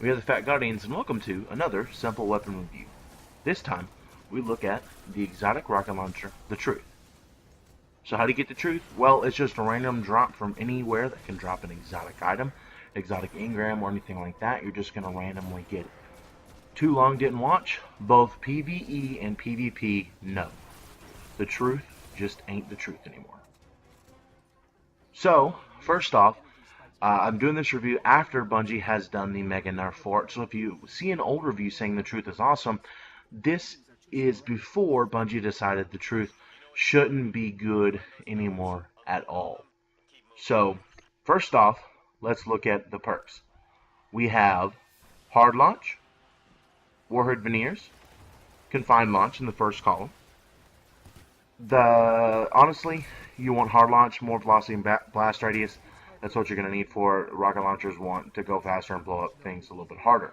We are the Fat Guardians, and welcome to another simple weapon review. This time, we look at the exotic rocket launcher, the Truth. So how do you get the Truth? Well, it's just a random drop from anywhere that can drop an exotic item, exotic engram, or anything like that. You're just going to randomly get it. Too long didn't watch? Both PvE and PvP, no. The Truth just ain't the truth anymore. So, first off, I'm doing this review after Bungie has done the Mega Nerf for it, so if you see an old review saying the Truth is awesome, this is before Bungie decided the Truth shouldn't be good anymore at all. So, first off, let's look at the perks. We have Hard Launch, Warhead Veneers, Confined Launch in the first column. Honestly, you want Hard Launch, more velocity and blast radius. That's what you're going to need for it. Rocket launchers want to go faster and blow up things a little bit harder.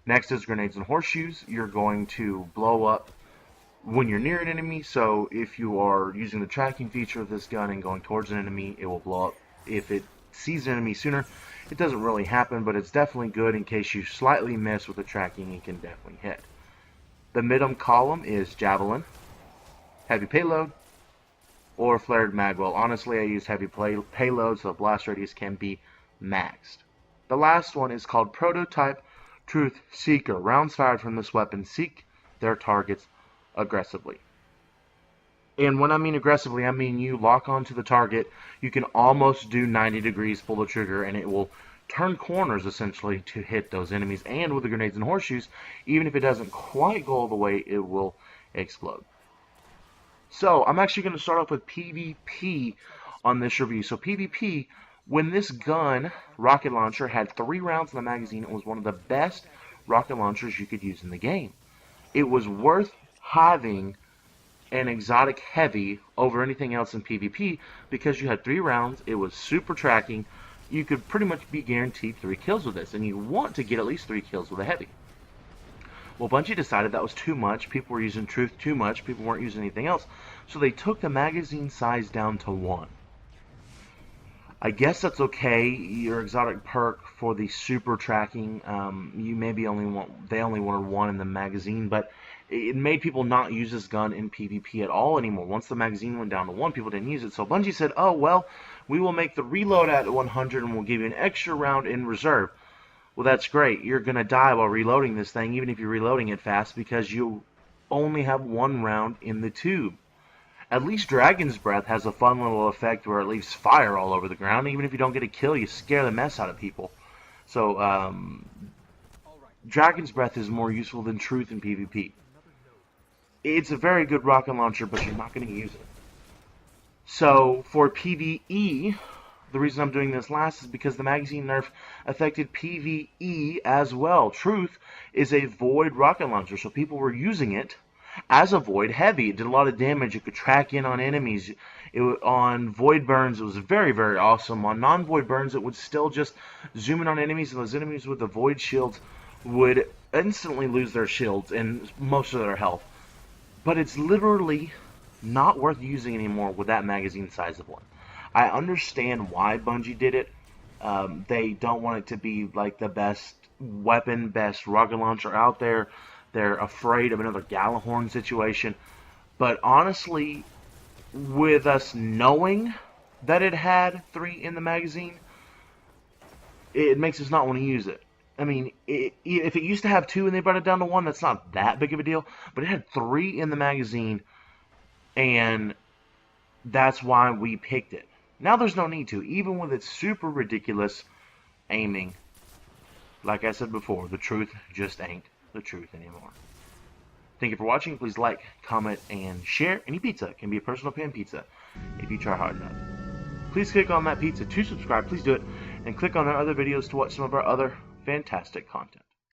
Next is grenades and horseshoes. You're going to blow up when you're near an enemy, so if you are using the tracking feature of this gun and going towards an enemy, it will blow up. If it sees an enemy sooner, it doesn't really happen, but it's definitely good in case you slightly miss with the tracking, it can definitely hit. The middle column is Javelin, Heavy Payload, or Flared Magwell. Honestly, I use heavy payload, so the blast radius can be maxed. The last one is called Prototype Truth Seeker. Rounds fired from this weapon seek their targets aggressively. And when I mean aggressively, I mean you lock onto the target, you can almost do 90 degrees, pull the trigger, and it will turn corners essentially to hit those enemies. And with the grenades and horseshoes, even if it doesn't quite go all the way, it will explode. So, I'm actually going to start off with PvP on this review. So, PvP, when this gun, rocket launcher, had 3 rounds in the magazine, it was one of the best rocket launchers you could use in the game. It was worth having an exotic heavy over anything else in PvP because you had 3 rounds, it was super tracking, you could pretty much be guaranteed 3 kills with this, and you want to get at least 3 kills with a heavy. Well, Bungie decided that was too much. People were using Truth too much. People weren't using anything else. So they took the magazine size down to 1. I guess that's okay. Your exotic perk for the super tracking, you maybe they only wanted 1 in the magazine, but it made people not use this gun in PvP at all anymore. Once the magazine went down to 1, people didn't use it. So Bungie said, oh, well, we will make the reload at 100 and we'll give you an extra round in reserve. Well, that's great. You're going to die while reloading this thing, even if you're reloading it fast, because you only have 1 round in the tube. At least Dragon's Breath has a fun little effect where it leaves fire all over the ground. Even if you don't get a kill, you scare the mess out of people. So, Dragon's Breath is more useful than Truth in PvP. It's a very good rocket launcher, but you're not going to use it. So, for PvE, the reason I'm doing this last is because the magazine nerf affected PvE as well. Truth is a void rocket launcher, so people were using it as a void heavy. It did a lot of damage. It could track in on enemies. On void burns, it was very, very awesome. On non-void burns, it would still just zoom in on enemies, and those enemies with the void shields would instantly lose their shields and most of their health. But it's literally not worth using anymore with that magazine size of 1. I understand why Bungie did it. They don't want it to be like the best weapon, best rocket launcher out there. They're afraid of another Gallahorn situation. But honestly, with us knowing that it had 3 in the magazine, it makes us not want to use it. I mean, if it used to have 2 and they brought it down to 1, that's not that big of a deal. But it had 3 in the magazine, and that's why we picked it. Now there's no need to, even with its super ridiculous aiming. Like I said before, the Truth just ain't the truth anymore. Thank you for watching. Please like, comment, and share. Any pizza can be a personal pan pizza if you try hard enough. Please click on that pizza to subscribe. Please do it. And click on our other videos to watch some of our other fantastic content.